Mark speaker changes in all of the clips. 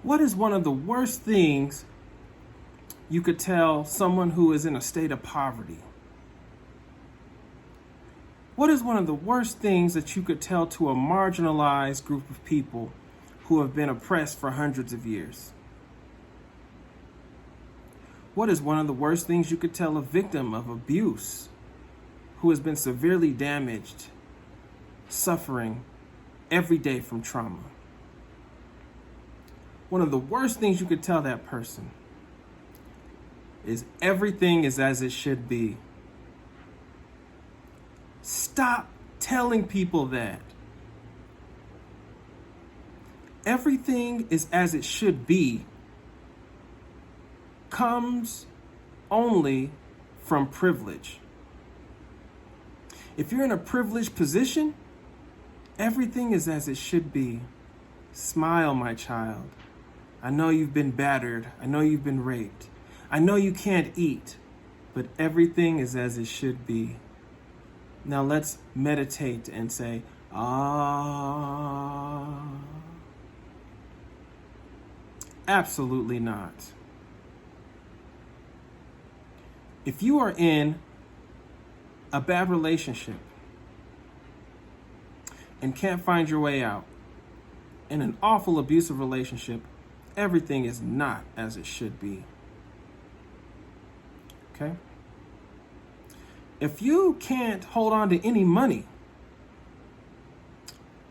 Speaker 1: What is one of the worst things you could tell someone who is in a state of poverty? What is one of the worst things that you could tell to a marginalized group of people who have been oppressed for hundreds of years? What is one of the worst things you could tell a victim of abuse who has been severely damaged, suffering every day from trauma? One of the worst things you could tell that person is everything is as it should be. Stop telling people that. Everything is as it should be comes only from privilege. If you're in a privileged position, everything is as it should be. Smile, my child. I know you've been battered. I know you've been raped. I know you can't eat, but everything is as it should be. Now let's meditate and say, ah. Absolutely not. If you are in a bad relationship and can't find your way out, in an awful abusive relationship, everything is not as it should be. Okay? If you can't hold on to any money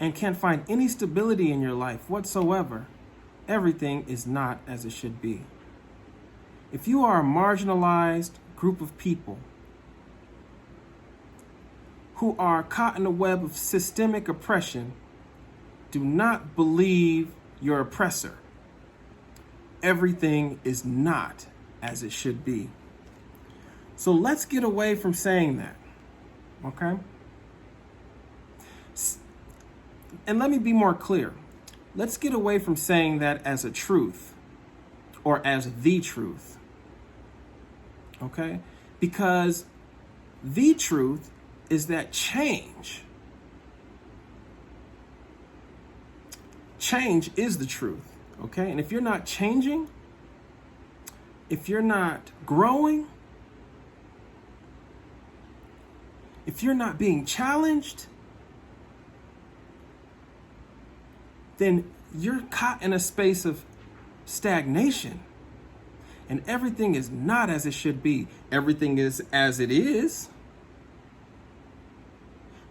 Speaker 1: and can't find any stability in your life whatsoever, everything is not as it should be. If you are a marginalized group of people who are caught in a web of systemic oppression, do not believe your oppressor. Everything is not as it should be. So let's get away from saying that, okay? And let me be more clear. Let's get away from saying that as a truth or as the truth, okay? Because the truth is that change is the truth, okay? And if you're not changing, if you're not growing, if you're not being challenged, then you're caught in a space of stagnation. And everything is not as it should be. Everything is as it is.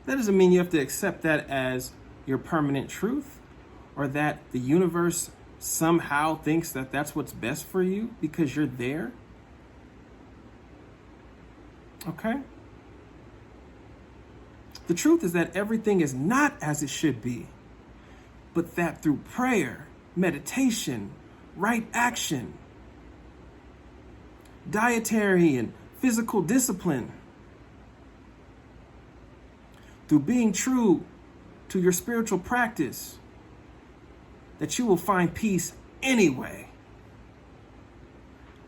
Speaker 1: That doesn't mean you have to accept that as your permanent truth, or that the universe somehow thinks that that's what's best for you because you're there. Okay? The truth is that everything is not as it should be, but that through prayer, meditation, right action, dietary and physical discipline, through being true to your spiritual practice, that you will find peace anyway,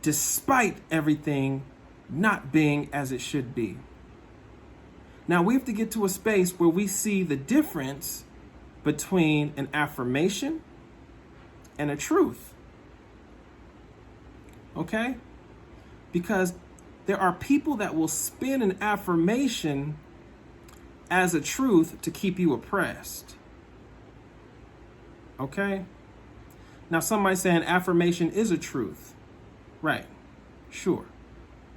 Speaker 1: despite everything not being as it should be. Now we have to get to a space where we see the difference between an affirmation and a truth. Okay? Because there are people that will spin an affirmation as a truth to keep you oppressed. Okay? Now some might say an affirmation is a truth. Right. Sure.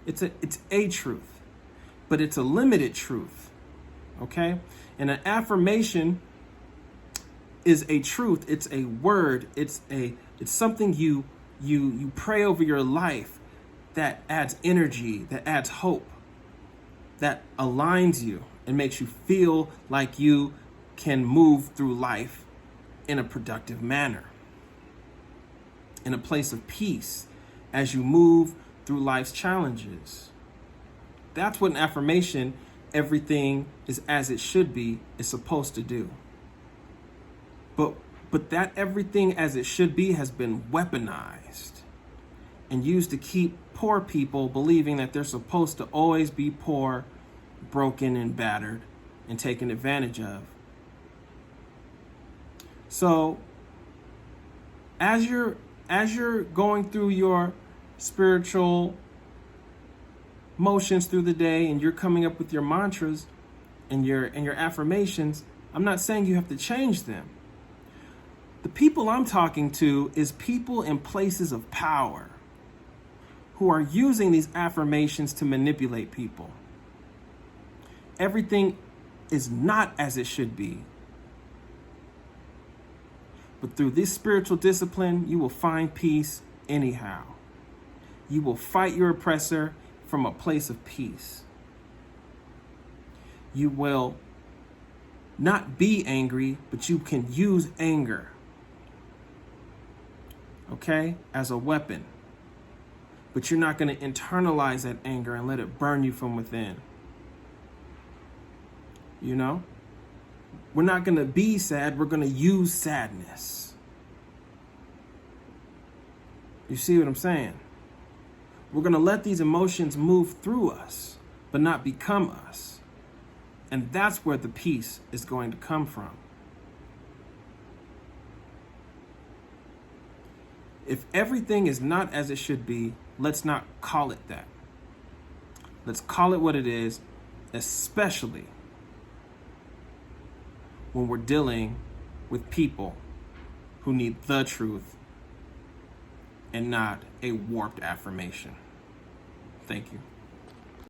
Speaker 1: It's a truth. But it's a limited truth. Okay? And an affirmation is a truth. It's a word. It's something you pray over your life that adds energy, that adds hope, that aligns you and makes you feel like you can move through life in a productive manner, in a place of peace as you move through life's challenges. That's what an affirmation, everything is as it should be, is supposed to do. But that everything as it should be has been weaponized and used to keep poor people believing that they're supposed to always be poor, broken, and battered, and taken advantage of. So, as you're as you're going through your spiritual motions through the day and you're coming up with your mantras and your affirmations, I'm not saying you have to change them. The people I'm talking to is people in places of power who are using these affirmations to manipulate people. Everything is not as it should be. But through this spiritual discipline, you will find peace anyhow. You will fight your oppressor from a place of peace. You will not be angry, but you can use anger, okay, as a weapon. But you're not going to internalize that anger and let it burn you from within. You know? We're not going to be sad. We're going to use sadness. You see what I'm saying? We're going to let these emotions move through us, but not become us. And that's where the peace is going to come from. If everything is not as it should be, let's not call it that. Let's call it what it is, especially when we're dealing with people who need the truth and not a warped affirmation. Thank you.